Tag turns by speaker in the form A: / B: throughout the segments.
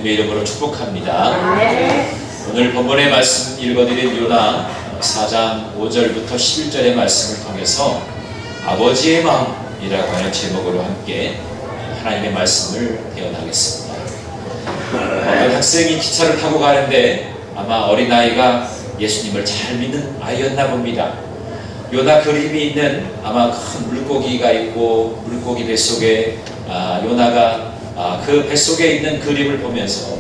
A: 주님의 이름으로 축복합니다. 오늘 본문의 말씀 읽어드린 요나 4장 5절부터 11절의 말씀을 통해서 아버지의 마음이라고 하는 제목으로 함께 하나님의 말씀을 배워나가겠습니다. 어떤 학생이 기차를 타고 가는데 아마 어린아이가 예수님을 잘 믿는 아이였나 봅니다. 요나 그림이 있는 아마 큰 물고기가 있고 물고기 뱃속에 요나가 그 뱃속에 있는 그림을 보면서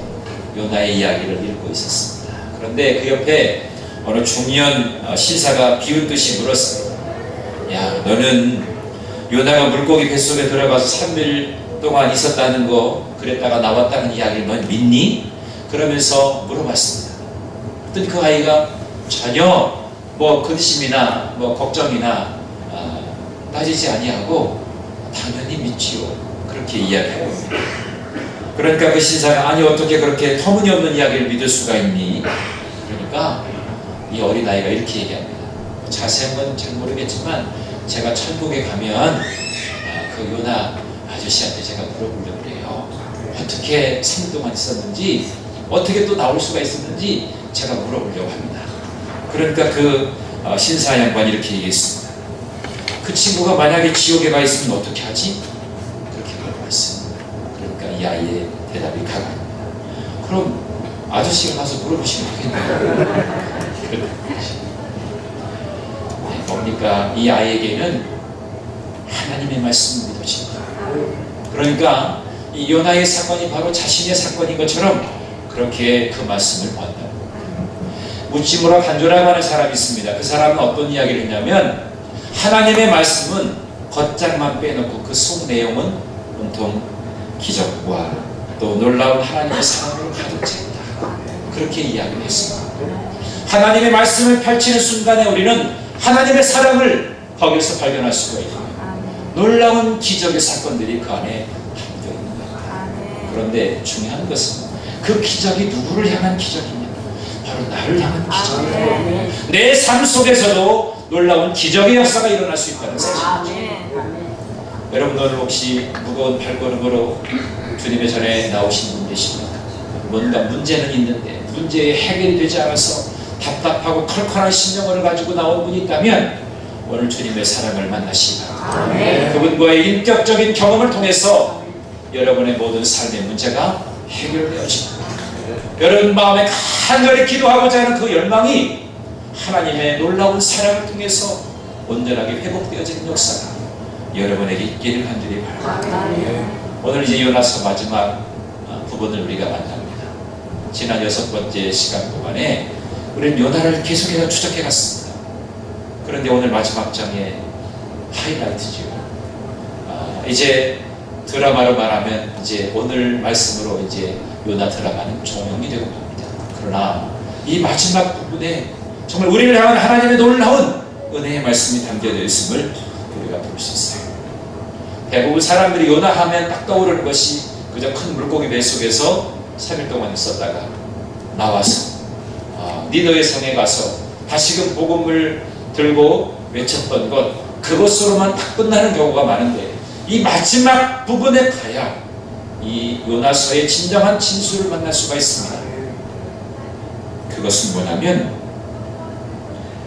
A: 요나의 이야기를 읽고 있었습니다. 그런데 그 옆에 어느 중년 신사가 비웃듯이 물었어요. 야, 너는 요나가 물고기 뱃속에 들어가서 3일 동안 있었다는 거, 그랬다가 나왔다는 이야기를 넌 믿니? 그러면서 물어봤습니다. 그랬더니 그 아이가 전혀 근심이나 걱정이나 따지지 아니하고 당연히 믿지요, 그렇게 이야기하고 있습니다. 그러니까 그 신사가 아니 어떻게 그렇게 터무니없는 이야기를 믿을 수가 있니? 그러니까 이 어린아이가 이렇게 얘기합니다. 자세한 건 잘 모르겠지만 제가 천국에 가면 그 요나 아저씨한테 제가 물어보려고 그래요. 어떻게 3일 동안 있었는지, 어떻게 또 나올 수가 있었는지 제가 물어보려고 합니다. 그러니까 그 신사 양반이 이렇게 얘기했습니다. 그 친구가 만약에 지옥에 가 있으면 어떻게 하지? 그렇게 물어봤습니다. 그러니까 이 아이의 대답이 가관입니다. 그럼 아저씨가 가서 물어보시면 되겠네요. 뭡니까? 이 아이에게는 하나님의 말씀을 믿어집니다. 그러니까 이 요나의 사건이 바로 자신의 사건인 것처럼 그렇게 그 말씀을 본다. 묻지무라 간조라고 하는 사람이 있습니다. 그 사람은 어떤 이야기를 했냐면 하나님의 말씀은 겉장만 빼놓고 그 속 내용은 온통 기적과 또 놀라운 하나님의 사랑으로 가득 찼다. 그렇게 이야기를 했습니다. 하나님의 말씀을 펼치는 순간에 우리는 하나님의 사랑을 거기서 발견할 수가 있습니다. 놀라운 기적의 사건들이 그 안에 담겨 있는 겁니다. 그런데 중요한 것은 그 기적이 누구를 향한 기적이냐? 바로 나를 향한 기적이에요. 내 삶 속에서도 놀라운 기적의 역사가 일어날 수 있다는 사실이죠. 여러분 오늘 혹시 무거운 발걸음으로 주님의 전에 나오신 분 계십니까? 뭔가 문제는 있는데 문제의 해결이 되지 않아서 답답하고 컬컬한 심령을 가지고 나온 분이 있다면 오늘 주님의 사랑을 만나시기 바랍니다. 그분과의 인격적인 경험을 통해서 여러분의 모든 삶의 문제가 해결되어집니다. 여러분 마음에 간절히 기도하고자 하는 그 열망이 하나님의 놀라운 사랑을 통해서 온전하게 회복되어지는 역사가 여러분에게 있기를 간절히 바랍니다. 오늘 이제 요나서 마지막 부분을 우리가 만납니다. 지난 6번째 시간 동안에 우리는 요나를 계속해서 추적해 갔습니다. 그런데 오늘 마지막 장의 하이라이트죠. 이제 드라마로 말하면 이제 오늘 말씀으로 이제 요나 드라마는 종영이 되고 맙니다. 그러나 이 마지막 부분에 정말 우리를 향한 하나님의 놀라운 은혜의 말씀이 담겨져 있음을 우리가 볼 수 있어요. 대부분 사람들이 요나 하면 딱 떠오르는 것이 그저 큰 물고기 뱃속에서 3일 동안 있었다가 나와서 니느웨 성에 가서 다시금 복음을 들고 외쳤던 것, 그것으로만 딱 끝나는 경우가 많은데 이 마지막 부분에 가야 이 요나서의 진정한 진수를 만날 수가 있습니다. 그것은 뭐냐면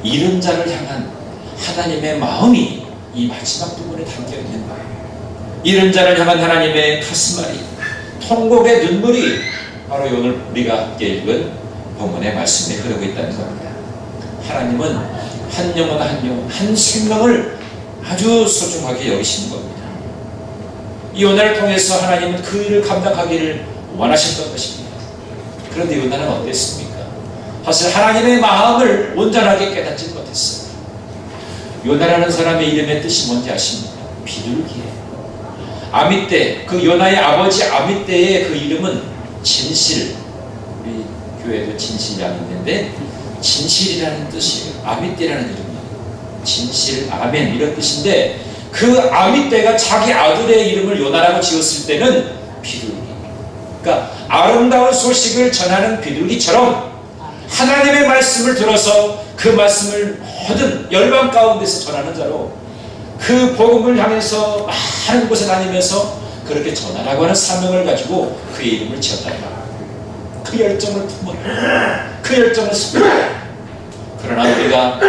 A: 잃은 자를 향한 하나님의 마음이 이 마지막 부분에 담겨 있는 거예요. 잃은 자를 향한 하나님의 가슴앓이, 통곡의 눈물이 바로 오늘 우리가 함께 읽은 본문의 말씀에 흐르고 있다는 겁니다. 하나님은 한 영혼 한 영혼, 한 생명을 아주 소중하게 여기시는 겁니다. 이 요나를 통해서 하나님은 그 일을 감당하기를 원하셨던 것입니다. 그런데 요나는 어땠습니까? 사실 하나님의 마음을 온전하게 깨닫지 못했어요. 요나라는 사람의 이름의 뜻이 뭔지 아십니까? 비둘기예요. 아미떼, 그 요나의 아버지 아미떼의 그 이름은 진실. 우리 교회도 진실이라는 있는데 진실이라는 뜻이에요. 아미떼라는 이름이에요. 진실, 아멘 이런 뜻인데 그 아미떼가 자기 아들의 이름을 요나라고 지었을 때는 비둘기. 그러니까 아름다운 소식을 전하는 비둘기처럼 하나님의 말씀을 들어서 그 말씀을 모든 열방 가운데서 전하는 자로 그 복음을 향해서 많은 곳에 다니면서 그렇게 전하라고 하는 사명을 가지고 그의 이름을 지었다. 그 열정을 품어라. 그 열정을 숨겨라. 그러나 우리가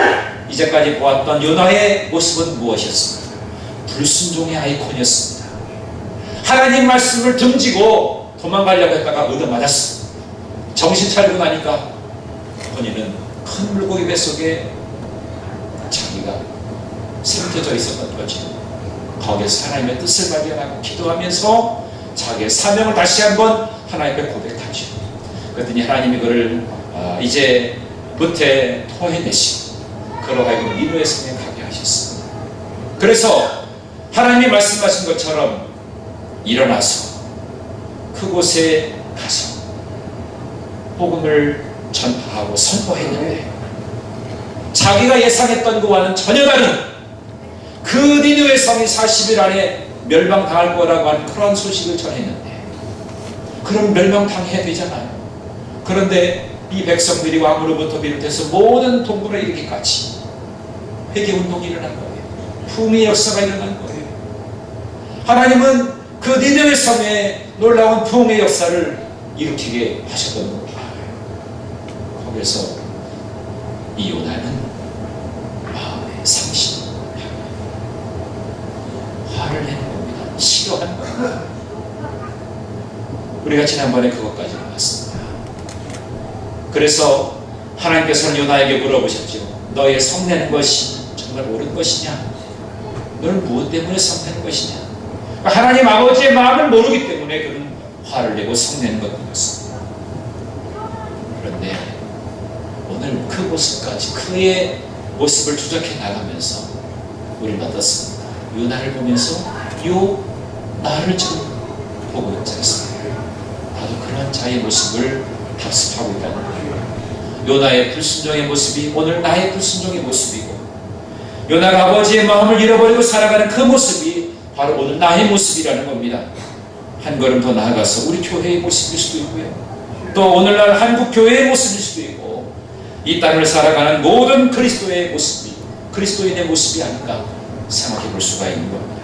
A: 이제까지 보았던 요나의 모습은 무엇이었습니까? 불순종의 아이콘이었습니다. 하나님 말씀을 등지고 도망가려고 했다가 얻어맞았습니다. 정신 차리고 나니까 본인은 큰 물고기 뱃속에 자기가 삼켜져 있었던 거죠. 거기에서 하나님의 뜻을 발견하고 기도하면서 자기의 사명을 다시 한번 하나님 앞에 고백하죠. 그랬더니 하나님이 그를 이제 무태 토해내시고 그로 하여금 니느웨 성에 가게 하셨습니다. 그래서 하나님이 말씀하신 것처럼 일어나서 그곳에 가서 복음을 전파하고 선포했는데 자기가 예상했던 것과는 전혀 다른 그 니느웨 성이 40일 안에 멸망당할 거라고 하는 그런 소식을 전했는데, 그럼 멸망당해야 되잖아요. 그런데 이 백성들이 왕으로부터 비롯해서 모든 동물에 이르기까지 회개운동이 일어난 거예요. 풍의 역사가 일어난 거예요. 하나님은 그 니느웨 성에 놀라운 풍의 역사를 일으키게 하셨던 겁니다. 거기서 이 요나는 마음에 상심, 화를 내는 겁니다. 싫어하는 겁니다. 우리가 지난번에 그것까지 봤습니다. 그래서 하나님께서는 요나에게 물어보셨죠. 너의 성내는 것이 정말 옳은 것이냐? 너는 무엇 때문에 성내는 것이냐? 하나님 아버지의 마음을 모르기 때문에 그는 화를 내고 성내는 것 같습니다. 그런데 오늘 그 모습까지 그의 모습을 추적해 나가면서 우리는 어떻습니까? 요나를 보면서 요 나를 지금 보고 있지 않습니까? 나도 그런 자의 모습을 학습하고 있다는 거예요. 요나의 불순종의 모습이 오늘 나의 불순종의 모습이고, 요나가 아버지의 마음을 잃어버리고 살아가는 그 모습이 바로 오늘 나의 모습이라는 겁니다. 한 걸음 더 나아가서 우리 교회의 모습일 수도 있고요, 또 오늘날 한국 교회의 모습일 수도 있고, 이 땅을 살아가는 모든 그리스도의 모습이 그리스도인의 모습이 아닌가 생각해 볼 수가 있는 겁니다.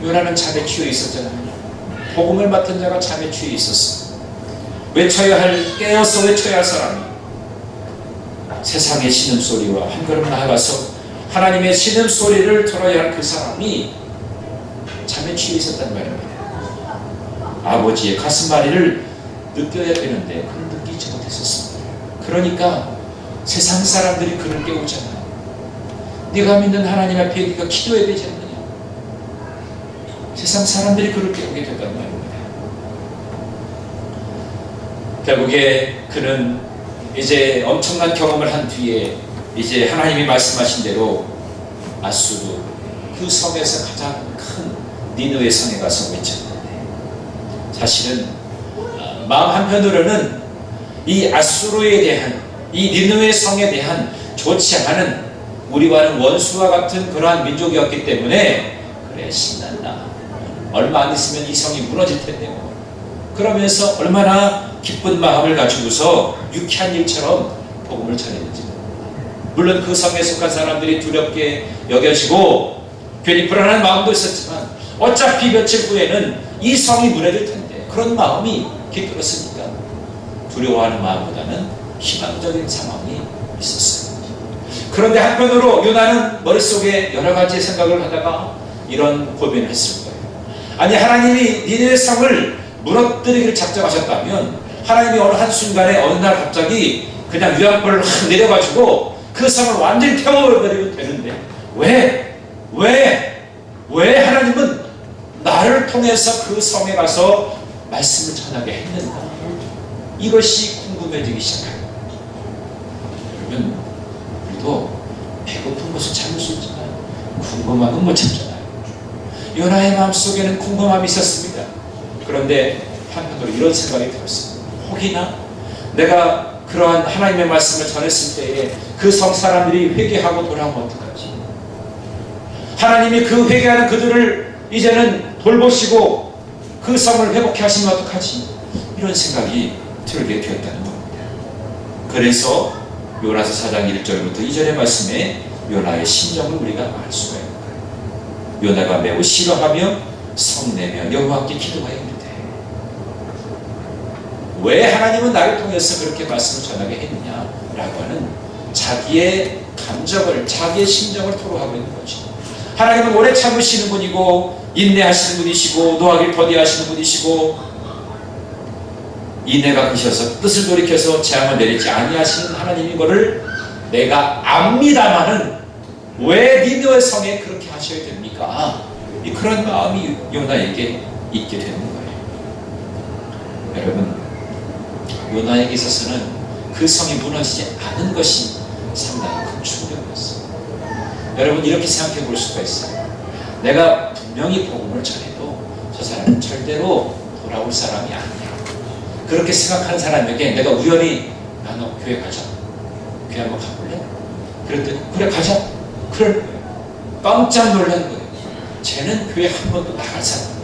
A: 요나는 잠에 취해 있었잖아요. 복음을 맡은 자가 잠에 취해 있었어요. 외쳐야 할, 깨어서 외쳐야 할 사람이 세상의 신음소리와 한 걸음 나아가서 하나님의 신음소리를 들어야 할 그 사람이 잠에 취해 있었단 말입니다. 아버지의 가슴앓이를 느껴야 되는데 그를 느끼지 못했었습니다. 그러니까 세상 사람들이 그를 깨우잖아요. 네가 믿는 하나님 앞에 네가 기도해야 되지 않느냐. 세상 사람들이 그를 깨우게 됐단 말입니다. 결국에 그는 이제 엄청난 경험을 한 뒤에 이제 하나님이 말씀하신 대로 아수르 그 성에서 가장 큰 니느웨 성에 가서 외쳤는데, 사실은 마음 한편으로는 이 아수르에 대한, 이 니느웨 성에 대한 좋지 않은, 우리와는 원수와 같은 그러한 민족이었기 때문에 그래 신난다, 얼마 안 있으면 이 성이 무너질 텐데 그러면서 얼마나 기쁜 마음을 가지고서 유쾌한 일처럼 복음을 전했는지. 물론 그 성에 속한 사람들이 두렵게 여겨지고 괜히 불안한 마음도 있었지만 어차피 며칠 후에는 이 성이 무너질 텐데 그런 마음이 깃들었으니까 두려워하는 마음보다는 희망적인 상황이 있었어요. 그런데 한편으로 요나는 머릿속에 여러 가지 생각을 하다가 이런 고민을 했을 거예요. 아니, 하나님이 니느웨 성을 무너뜨리기를 작정하셨다면 하나님이 어느 한순간에 어느 날 갑자기 그냥 유황불을 확 내려가지고 그 성을 완전히 태워버리면 되는데 왜 하나님은 나를 통해서 그 성에 가서 말씀을 전하게 했는가? 이것이 궁금해지기 시작합니다. 여러분, 우리도 배고픈 것을 참을 수 있지만 궁금함은 못 참잖아요. 요나의 마음속에는 궁금함이 있었습니다. 그런데 한편으로 이런 생각이 들었습니다. 혹이나 내가 그러한 하나님의 말씀을 전했을 때에 그 성 사람들이 회개하고 돌아오면 어떡하지? 하나님이 그 회개하는 그들을 이제는 돌보시고 그 성을 회복해 하시면 어떡하지? 이런 생각이 들게 되었다는 겁니다. 그래서 요나서 4장 1절부터 2절의 말씀에 요나의 심정을 우리가 알 수가 있는 거예요. 요나가 매우 싫어하며 성내며 여호와께 기도하였는데 왜 하나님은 나를 통해서 그렇게 말씀을 전하게 했느냐라고 하는 자기의 감정을, 자기의 심정을 토로하고 있는 거죠. 하나님은 오래 참으시는 분이고 인내하시는 분이시고 노하기를 더디하시는 분이시고 인내가 크셔서 뜻을 돌이켜서 재앙을 내리지 아니하시는 하나님인 것을 내가 압니다마는 왜 니느웨 성에 그렇게 하셔야 됩니까? 그런 마음이 요나에게 있게 되는 거예요. 여러분, 요나에게 있어서는 그 성이 무너지지 않은 것이 상당히 큰 충격이었어요. 여러분, 이렇게 생각해 볼 수가 있어요. 내가 분명히 복음을 전해도 저 사람은 절대로 돌아올 사람이 아니야. 그렇게 생각하는 사람에게 내가 우연히 야, 너 교회 가자. 교회 한번 가볼래? 그랬더니 그래 가자. 그럴 거예요. 깜짝 놀란 거예요. 쟤는 교회 한 번도 나갈 사람이야.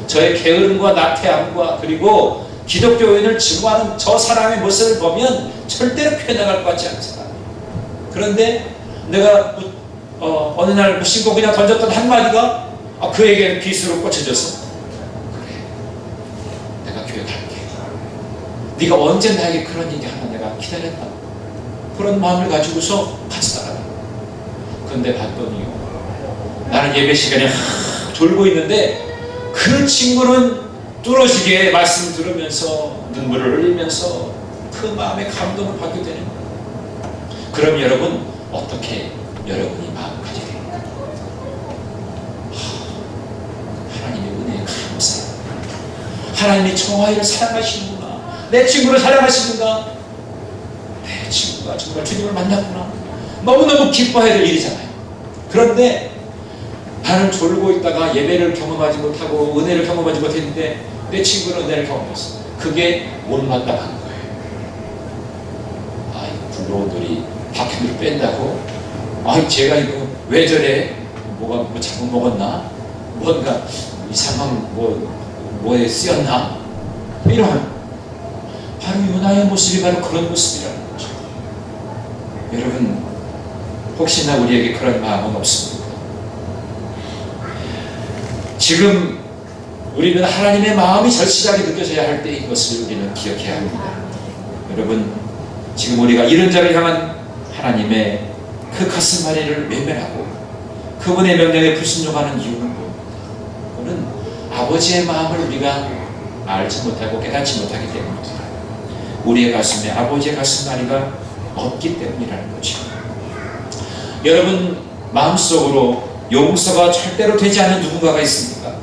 A: 저의 게으름과 나태함과 그리고 기독교인을 증오하는 저 사람의 모습을 보면 절대로 교회 나갈 것 같지 않은 사람이에요. 그런데 내가 어느 날 무심코 그냥 던졌던 한마디가 그에게 빛으로 꽂혀져서 그래, 내가 교회 갈게. 네가 언제 나에게 그런 얘기 하나 내가 기다렸다. 그런 마음을 가지고서 같이 나가라. 그런데 봤더니요, 나는 예배 시간에 졸고 있는데 그 친구는 뚫어지게 말씀을 들으면서 눈물을 흘리면서 그 마음의 감동을 받게 되는 거예요. 그럼 여러분, 어떻게 여러분이 마음을 가지게 됩니까? 하나님의 은혜에 감사합니다. 하나님이 청아이를 사랑하시는구나. 내 친구를 사랑하시는가? 내 친구가 정말 주님을 만났구나. 너무너무 기뻐해야 될 일이잖아요. 그런데 나는 졸고 있다가 예배를 경험하지 못하고 은혜를 경험하지 못했는데 내 친구는 은혜를 경험했어. 그게 못마땅한 거예요. 부러운들이 박힌들 뺀다고? 제가 이거 왜 저래? 뭐가 잘못 먹었나? 뭔가 이상한 뭐에 쓰였나? 이런 바로 요나의 모습이 바로 그런 모습이라는 거죠. 여러분, 혹시나 우리에게 그런 마음은 없습니까? 지금 우리는 하나님의 마음이 절실하게 느껴져야 할 때인 것을 우리는 기억해야 합니다. 여러분, 지금 우리가 이런 자를 향한 하나님의 그 가슴앓이를 외면하고 그분의 명령에 불순종하는 이유는 그는 아버지의 마음을 우리가 알지 못하고 깨닫지 못하기 때문입니다. 우리의 가슴에 아버지의 가슴앓이가 없기 때문이라는 거죠. 여러분, 마음속으로 용서가 절대로 되지 않는 누군가가 있습니까?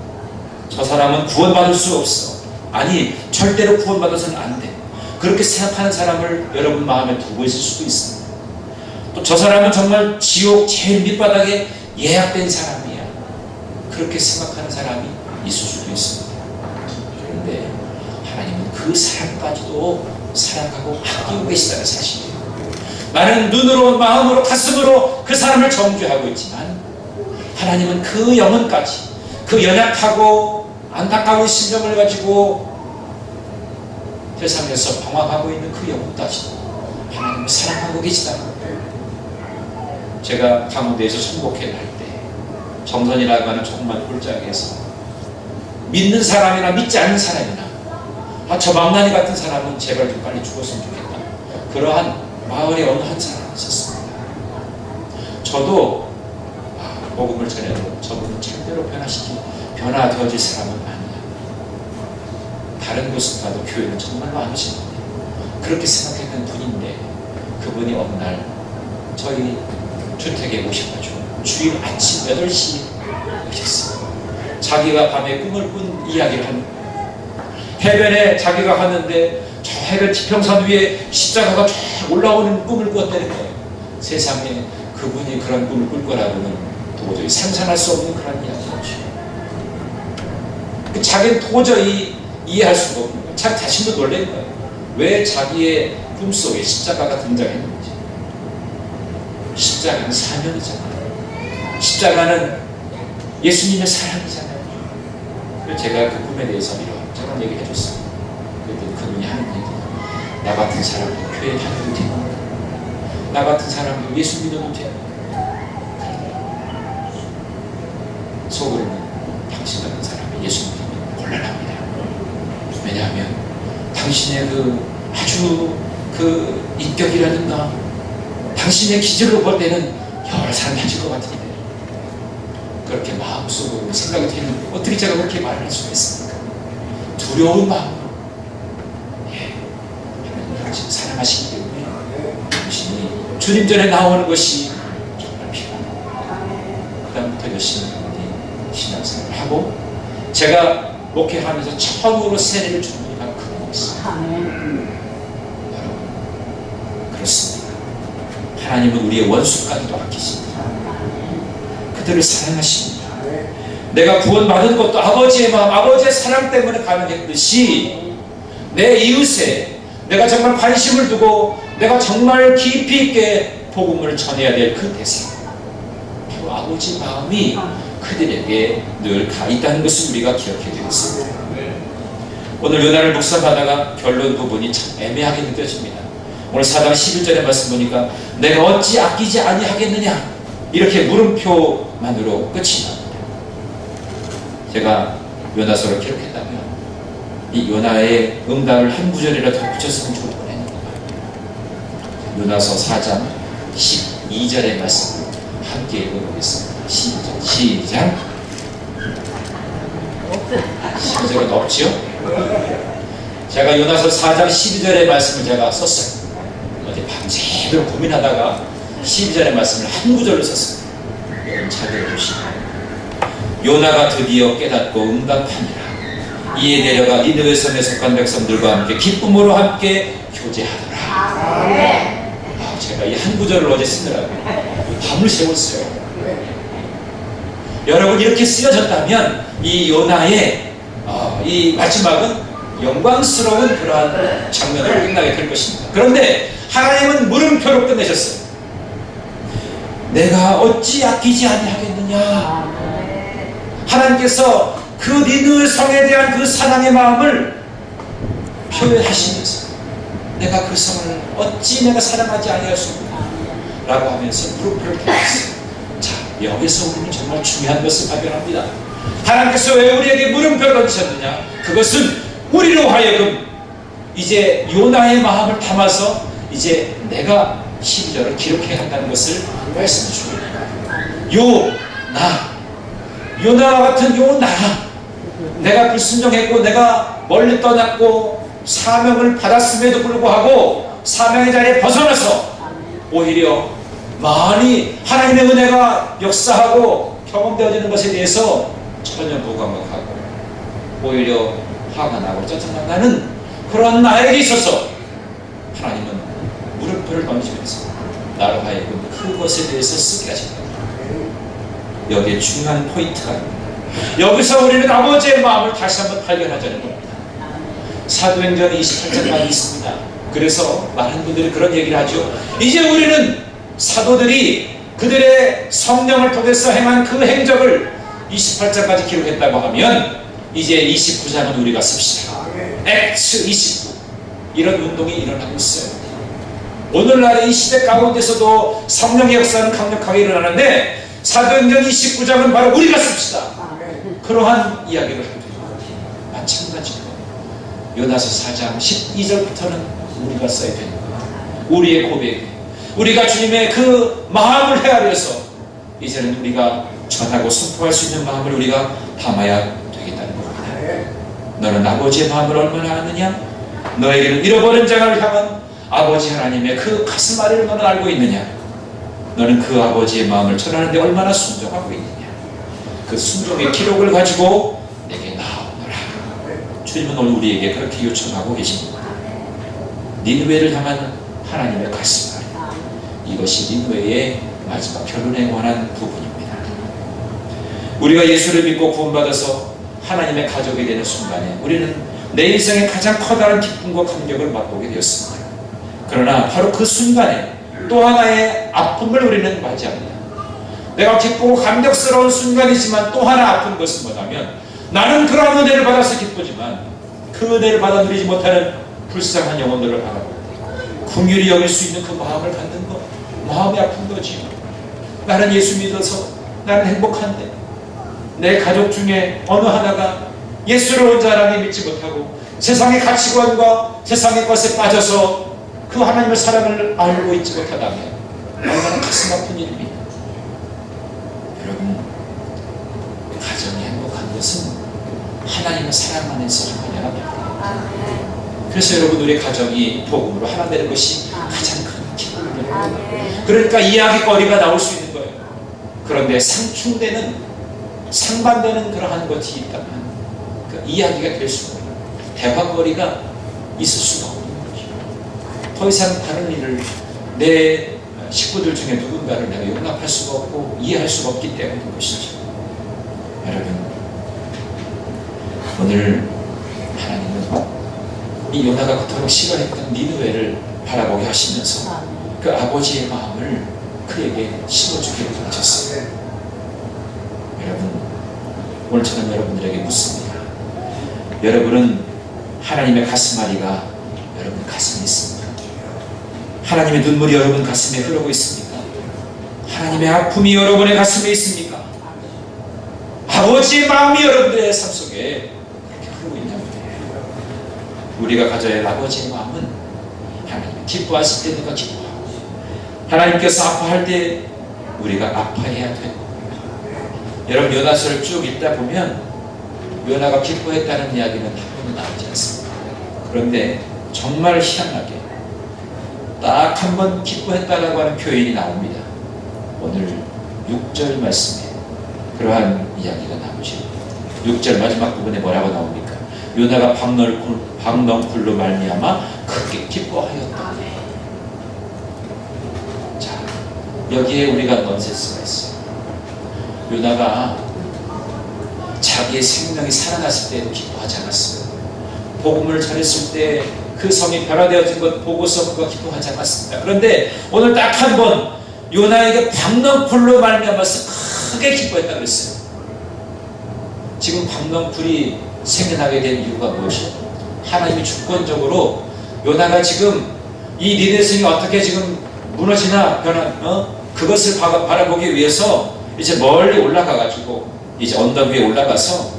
A: 저 사람은 구원받을 수 없어. 아니, 절대로 구원받아서는 안 돼. 그렇게 생각하는 사람을 여러분 마음에 두고 있을 수도 있습니다. 또 저 사람은 정말 지옥 제일 밑바닥에 예약된 사람이야. 그렇게 생각하는 사람이 있을 수도 있습니다. 그런데 하나님은 그 사람까지도 사랑하고 아끼고 계시다는 사실이에요. 나는 눈으로, 마음으로, 가슴으로 그 사람을 정죄하고 있지만 하나님은 그 영혼까지, 그 연약하고 안타까운 심정을 가지고 세상에서 방황하고 있는 그 영혼까지도 하나님을 사랑하고 계시다는 거예요. 제가 강원도에서 선곡회를 할 때 정선이라고 하는 정말 홀짝에서 믿는 사람이나 믿지 않는 사람이나 저 망나니 같은 사람은 제발 좀 빨리 죽었으면 좋겠다. 그러한 마을에 어느 한 사람이 있었습니다. 저도 복음을 전해도 저분은 절대로 변화되어질 사람은 아니야. 다른 곳을 가도 교회는 정말로 안 오시는데 그렇게 생각했던 분인데 그분이 어느 날 저희 주택에 오셔가지고 주일 아침 8시에 오셨어요. 자기가 밤에 꿈을 꾼 이야기를 하는 거예요. 해변에 자기가 갔는데 저 해변 지평선 위에 십자가가 쫙 올라오는 꿈을 꾸었다는 거예요. 세상에 그분이 그런 꿈을 꿀 거라고는 도저히 상상할 수 없는 그런 이야기죠. 자기는 도저히 이해할 수가 없는 거예요. 자기 자신도 놀란 거예요. 왜 자기의 꿈속에 십자가가 등장했는지. 십자가는 사명이잖아요. 십자가는 예수님의 사랑이잖아요. 그래서 제가 그 꿈에 대해서 이런저런 얘기를 해줬어요. 그랬더니 그분이 하는 얘기, 나 같은 사람도 교회에 다녀도 되고 나 같은 사람도 예수 믿어도 되고 속으로는 당신 같은 사람이 예수 믿으면 곤란합니다. 왜냐하면 당신의 아주 인격이라든가 당신의 기질로 볼 때는 여러 사람이 해줄 것 같은데 그렇게 마음속으로 생각이 되는데 어떻게 제가 그렇게 말을 할 수가 있습니까? 두려운 마음으로 하나님 당신 사랑하시기 때문에 당신이 주님 전에 나오는 것이 정말 필요합니다. 그 다음부터 열심히 신앙생활을 하고 제가 목회하면서 처음으로 세례를 준 분이 바로 그분이었어요. 그렇습니다. 하나님은 우리의 원수까지도 아끼십니다. 그들을 사랑하십니다. 내가 구원받은 것도 아버지의 마음, 아버지의 사랑 때문에 가능했듯이 내 이웃에 내가 정말 관심을 두고 내가 정말 깊이 있게 복음을 전해야 될 그 대상, 바로 아버지의 마음이 그들에게 늘 가 있다는 것을 우리가 기억해야 되겠습니다. 오늘 요나를 묵상하다가 결론 부분이 참 애매하게 느껴집니다. 오늘 4장 11절의 말씀 보니까 내가 어찌 아끼지 아니하겠느냐 이렇게 물음표만으로 끝이 납니다. 제가 요나서를 기록했다면 이 요나의 응답을 한 구절이라도 붙였으면 좋을 뻔했는데 요나서 4장 12절의 말씀을 함께 읽어보겠습니다. 시작. 12절은 없지요? 제가 요나서 4장 12절의 말씀을 제가 썼어요. 어제 밤새도록 고민하다가 12절의 말씀을 한 구절로 썼습니다. 여러분 잘 들어보시고 요나가 드디어 깨닫고 응답하니라. 이에 내려가 니느웨 섬에 속한 백성들과 함께 기쁨으로 함께 교제하더라. 제가 이 한 구절을 어제 쓰느라고 밤을 새웠어요. 여러분 이렇게 쓰여졌다면 이 요나의 이 마지막은 영광스러운 그러한 장면으로 끝나게 될 것입니다. 그런데 하나님은 물음표로 끝내셨어요. 내가 어찌 아끼지 아니하겠느냐. 하나님께서 그 니느웨 성에 대한 그 사랑의 마음을 표현하시면서 내가 그 성을 어찌 내가 사랑하지 아니할 수 없느냐 라고 하면서 물음표를 던졌어요. 자, 여기서 우리는 정말 중요한 것을 발견합니다. 하나님께서 왜 우리에게 물음표를 던지셨느냐? 그것은 우리로 하여금 이제 요나의 마음을 담아서 이제 내가 12절을 기록해야 한다는 것을 말씀해 주고 요나와 같은 요나 내가 불순종했고 내가 멀리 떠났고 사명을 받았음에도 불구하고 사명의 자리에 벗어나서 오히려 많이 하나님의 은혜가 역사하고 경험되어지는 것에 대해서 전혀 무감각하고 오히려 화가 나고 짜증나는 그런 나에게 있어서 하나님은 물음표를 던지면서 나로 하여금 그것에 대해서 쓰게 하십니다. 여기에 중요한 포인트가 있습니다. 여기서 우리는 아버지의 마음을 다시 한번 발견하자는 겁니다. 사도행전 28장까지 있습니다. 그래서 많은 분들이 그런 얘기를 하죠. 이제 우리는 사도들이 그들의 성령을 통해서 행한 그 행적을 28장까지 기록했다고 하면 이제 29장은 우리가 씁시다. 액츠 29 이런 운동이 일어나고 있어요. 오늘날의 이 시대 가운데서도 성령의 역사는 강력하게 일어나는데 사도행전 29장은 바로 우리가 씁시다. 그러한 이야기를 하고 있습니다. 마찬가지로 요나서 4장 12절부터는 우리가 써야 되는 거예요. 우리의 고백, 우리가 주님의 그 마음을 헤아려서 이제는 우리가 전하고 선포할 수 있는 마음을 우리가 담아야 되겠다는 겁니다. 너는 아버지의 마음을 얼마나 아느냐? 너에게는 잃어버린 자를 향한 아버지 하나님의 그 가슴 아래를 너는 알고 있느냐? 너는 그 아버지의 마음을 전하는데 얼마나 순종하고 있느냐? 그 순종의 기록을 가지고 내게 나오너라. 주님은 오늘 우리에게 그렇게 요청하고 계십니다. 니느웨를 향한 하나님의 가슴 아래, 이것이 니느웨의 마지막 결론에 관한 부분입니다. 우리가 예수를 믿고 구원받아서 하나님의 가족이 되는 순간에 우리는 내 인생의 가장 커다란 기쁨과 감격을 맛보게 되었습니다. 그러나 바로 그 순간에 또 하나의 아픔을 우리는 맞이합니다. 내가 기쁘고 감격스러운 순간이지만 또 하나 아픈 것은 뭐냐면 나는 그런 은혜를 받아서 기쁘지만 그 은혜를 받아 누리지 못하는 불쌍한 영혼들을 바라보고 긍휼히 여길 수 있는 그 마음을 갖는 것, 마음이 아픈 거지. 나는 예수 믿어서 나는 행복한데 내 가족 중에 어느 하나가 예수를 온 자라니 믿지 못하고 세상의 가치관과 세상의 것에 빠져서 그 하나님의 사랑을 알고 있지 못하다면 얼마나 가슴 아픈 일입니다. 여러분, 가정이 행복한 것은 하나님의 사랑 안에서 행복합니다. 그래서 여러분, 우리 가정이 복음으로 하나 되는 것이 가장 큰 기쁨입니다. 그러니까 이야기거리가 나올 수 있는 거예요. 그런데 상충되는, 상반되는 그러한 것이 있다면 그 이야기가 될 수가 없는, 대화거리가 있을 수가 없는 거죠. 더 이상 다른 일을, 내 식구들 중에 누군가를 내가 용납할 수가 없고 이해할 수가 없기 때문인 것이죠. 여러분, 오늘 하나님은 이 요나가 그토록 싫어했던 니느웨를 바라보게 하시면서 그 아버지의 마음을 그에게 심어주기를 하셨어요. 여러분, 오늘 저는 여러분들에게 묻습니다. 여러분은 하나님의 가슴앓이가 여러분 가슴에 있습니까? 하나님의 눈물이 여러분 가슴에 흐르고 있습니까? 하나님의 아픔이 여러분의 가슴에 있습니까? 아버지의 마음이 여러분들의 삶 속에 그렇게 흐르고 있냐고요. 우리가 가져야 할 아버지의 마음은 하나님 기뻐하실 때 누가 기뻐하고, 하나님께서 아파할 때 우리가 아파해야 되고. 여러분, 요나서를 쭉 읽다 보면 요나가 기뻐했다는 이야기는 한 번도 나오지 않습니다. 그런데 정말 희한하게 딱 한 번 기뻐했다라고 하는 표현이 나옵니다. 오늘 6절 말씀에 그러한 이야기가 나오죠. 6절 마지막 부분에 뭐라고 나옵니까? 요나가 박넝쿨로 말미암아 크게 기뻐하였다. 자, 여기에 우리가 넌센스가 있어요. 요나가 자기의 생명이 살아났을 때도 기뻐하지 않았어요. 복음을 전했을 때 그 성이 변화되어진 것 보고서 그가 기뻐하지 않았습니다. 그런데 오늘 딱 한 번 요나에게 박넝쿨로 말미암아서 크게 기뻐했다고 했어요. 지금 박넝쿨이 생겨나게 된 이유가 무엇이에요? 하나님이 주권적으로 요나가 지금 이 니느웨 성이 어떻게 지금 무너지나 그것을 바라보기 위해서 이제 멀리 올라가가지고 이제 언덕 위에 올라가서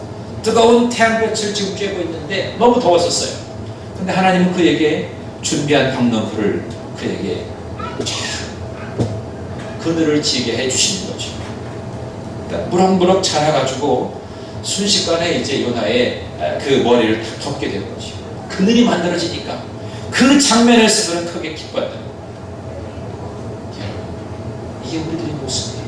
A: 뜨거운 태양볕을 지금 쬐고 있는데 너무 더웠었어요. 근데 하나님은 그에게 준비한 박넝쿨을 그에게 그늘을 지게 해주시는 거죠. 그러니까 무럭무럭 자라가지고 순식간에 이제 요나의 그 머리를 다 덮게 된 거죠. 그늘이 만들어지니까 그 장면에서 그는 크게 기뻐했다. 이게 우리들의 모습이에요.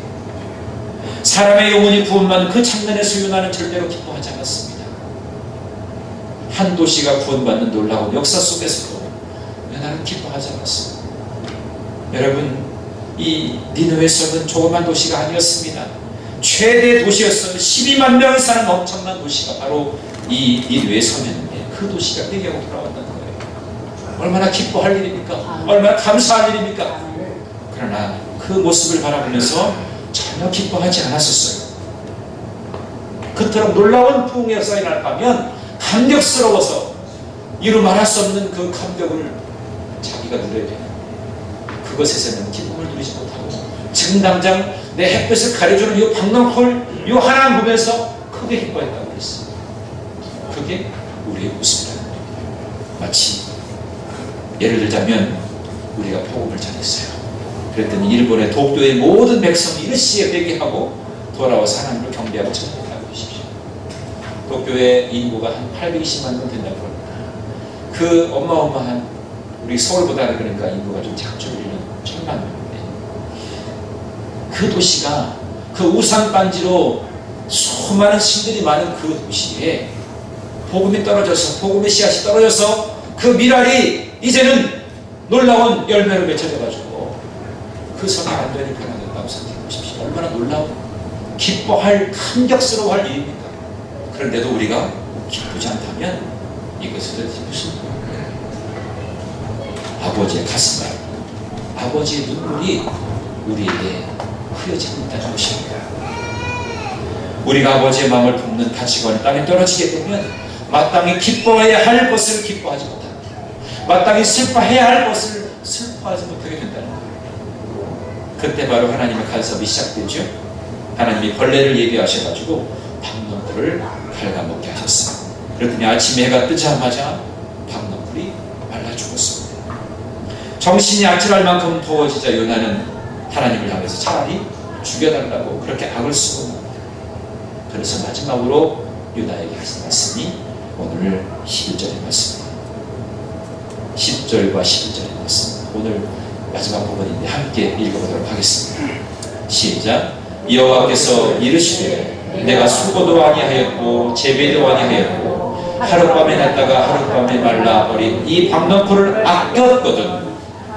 A: 사람의 영혼이 구원받는 그 장면에서 요나는 절대로 기뻐하지 않았습니다. 한 도시가 구원받는 놀라운 역사 속에서도 요나는 기뻐하지 않았습니다. 여러분, 이 니느웨 성은 조그만 도시가 아니었습니다. 최대 도시였어요. 12만 명이 사는 엄청난 도시가 바로 이 니느웨 성이었는데 그 도시가 회개하고 돌아왔다는 거예요. 얼마나 기뻐할 일입니까? 얼마나 감사할 일입니까? 그러나 그 모습을 바라보면서 전혀 기뻐하지 않았었어요. 그토록 놀라운 부흥의 역사가 일어나면 감격스러워서 이루 말할 수 없는 그 감격을 자기가 누려야 돼요. 그것에서는 기쁨을 누리지 못하고 지금 당장 내 햇볕을 가려주는 이 박넝쿨, 이 하나님 보면서 크게 기뻐했다고 그랬어요. 그게 우리의 모습이라는 겁니다. 마치 예를 들자면 우리가 복음을 전했어요. 그랬더니 일본의 독도의 모든 백성이 일시에 회개하고 돌아와서 하나님을 경배하고 찬양하고 계십시오. 독도의 인구가 한 820만 명 된다고 합니다. 그 어마어마한, 우리 서울보다는 그러니까 인구가 좀 작죠. 우리는 1000만 명인데 그 도시가 그 우상반지로 수많은 신들이 많은 그 도시에 복음이 떨어져서, 복음의 씨앗이 떨어져서 그 밀알이 이제는 놀라운 열매로 맺혀져가지고 그 성이 완전히 변화된다고 생각해 보십시오. 얼마나 놀라운, 기뻐할, 감격스러워할 일입니까? 그런데도 우리가 기쁘지 않다면 이것은 무슨 아버지의 가슴, 아버지의 눈물이 우리에게 흐려지고 있다는 것입니다. 우리가 아버지의 마음을 품는 가치관이 땅에 떨어지게 되면 마땅히 기뻐해야 할 것을 기뻐하지 못합니다. 마땅히 슬퍼해야 할 것을 슬퍼하지 못하게 된다는 거예요. 그때 바로 하나님의 간섭이 시작되죠. 하나님이 벌레를 예비하셔가지고 박넝쿨을 갉아먹게 하셨어요. 그랬더니 아침에 해가 뜨자마자 박너풀이 말라 죽었습니다. 정신이 아찔할 만큼 더워지자 요나는 하나님을 향해서 차라리 죽여달라고 그렇게 악을 쓰고 납니다. 그래서 마지막으로 요나에게 하신 말씀이 오늘 11절의 말씀입니다. 10절과 11절의 말씀, 오늘 마지막 부분인데 함께 읽어보도록 하겠습니다. 시작. 여호와께서 이르시되 내가 수고도 아니하였고 재배도 아니하였고 하룻밤에 났다가 하룻밤에 말라 버린 이 박너풀을 아꼈거든.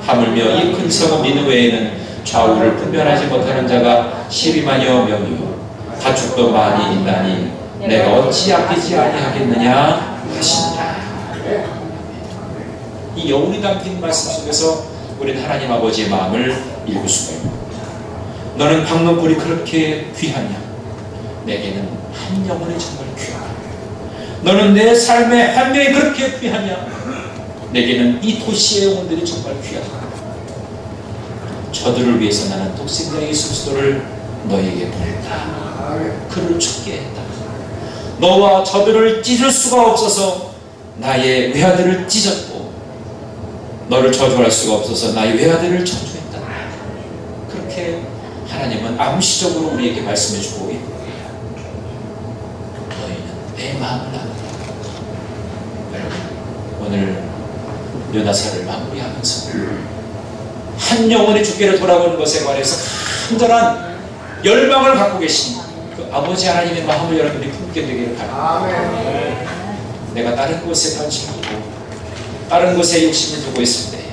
A: 하물며 이 큰 성읍 니느웨에는 좌우를 분별하지 못하는 자가 12만여 명이요 가축도 많이 있나니 내가 어찌 아끼지 아니하겠느냐 하시니라. 이 여운이 담긴 말씀 속에서 우리는 하나님 아버지의 마음을 읽을 수가 있습니다. 너는 박너풀이 그렇게 귀하냐? 내게는 한 영혼이 정말 귀하다. 너는 내 삶의 한 명이 그렇게 귀하냐? 내게는 이 도시의 영혼들이 정말 귀하다. 저들을 위해서 나는 독생자 예수 그리스도를 너에게 보냈다. 그를 죽게 했다. 너와 저들을 찢을 수가 없어서 나의 외아들을 찢었고 너를 저주할 수가 없어서 나의 외아들을 저주했다. 그렇게 하나님은 암시적으로 우리에게 말씀해주고 있고 너희는 내 마음을 안다. 여러분, 오늘 요나서를 마무리하면서 한 영혼이 주께로 돌아오는 것에 관해서 간절한 열망을 갖고 계신 그 아버지 하나님의 마음을 여러분이 품게 되기를 바랍니다. 내가 다른 곳에 관심을 두고 다른 곳에 욕심을 두고 있을 때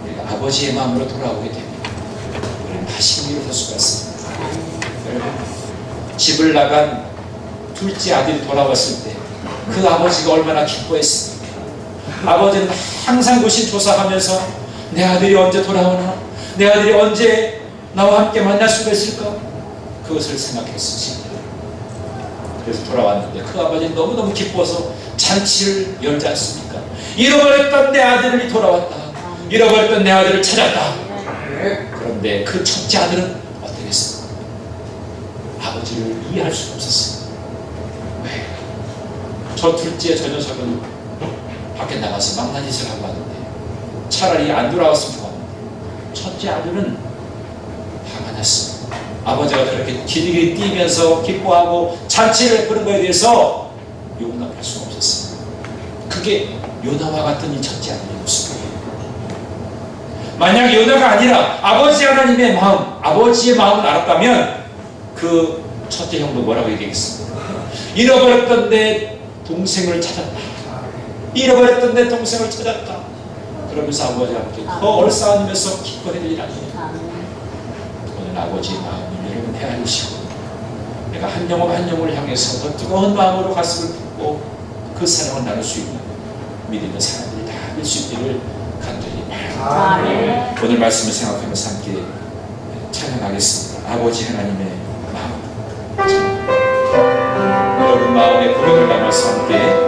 A: 우리가 아버지의 마음으로 돌아오게 됩니다. 우리는 다시 일어설 수가 있습니다. 여러분, 집을 나간 둘째 아들이 돌아왔을 때 그 아버지가 얼마나 기뻐했습니까? 아버지는 항상 고심 조사하면서 내 아들이 언제 돌아오나? 내 아들이 언제 나와 함께 만날 수가 있을까? 그것을 생각했습니다. 그래서 돌아왔는데 그 아버지는 너무너무 기뻐서 잔치를 열지 않습니까? 잃어버렸던 내 아들이 돌아왔다. 잃어버렸던 내 아들을 찾았다. 그런데 그 첫째 아들은 어떻게 했습니까? 아버지를 이해할 수가 없었어요. 왜? 저 둘째 저 녀석은 밖에 나가서 망나니 짓을 하고 왔는데 차라리 안 돌아왔으면 좋았는데 첫째 아들은 화가 났습니다. 아버지가 그렇게 길게 뛰면서 기뻐하고 잔치를 베푸는 것에 대해서 용납할 수가 없었어요. 그게 요나와 같은 이 첫째 아들의 모습이에요. 만약 요나가 아니라 아버지 하나님의 마음, 아버지의 마음을 알았다면 그 첫째 형도 뭐라고 얘기했습니까? 잃어버렸던 내 동생을 찾았다. 잃어버렸던 내 동생을 찾았다. 그러면서 아버지와 함께 더 얼싸안으면서 기뻐해야 될 일 아닙니까? 오늘 아버지의 마음을 여러분 헤아리시고 내가 한 영혼 한 영혼을 향해서 더 뜨거운 마음으로 가슴을 품고 그 사랑을 나눌 수 있는 믿음의 사람들이 다 될 수 있기를 간절히 바랍니다. 오늘 말씀을 생각하면서 함께 찬양하겠습니다. 아버지 하나님의 마음, 여러분 마음에 고백을 담아서 함께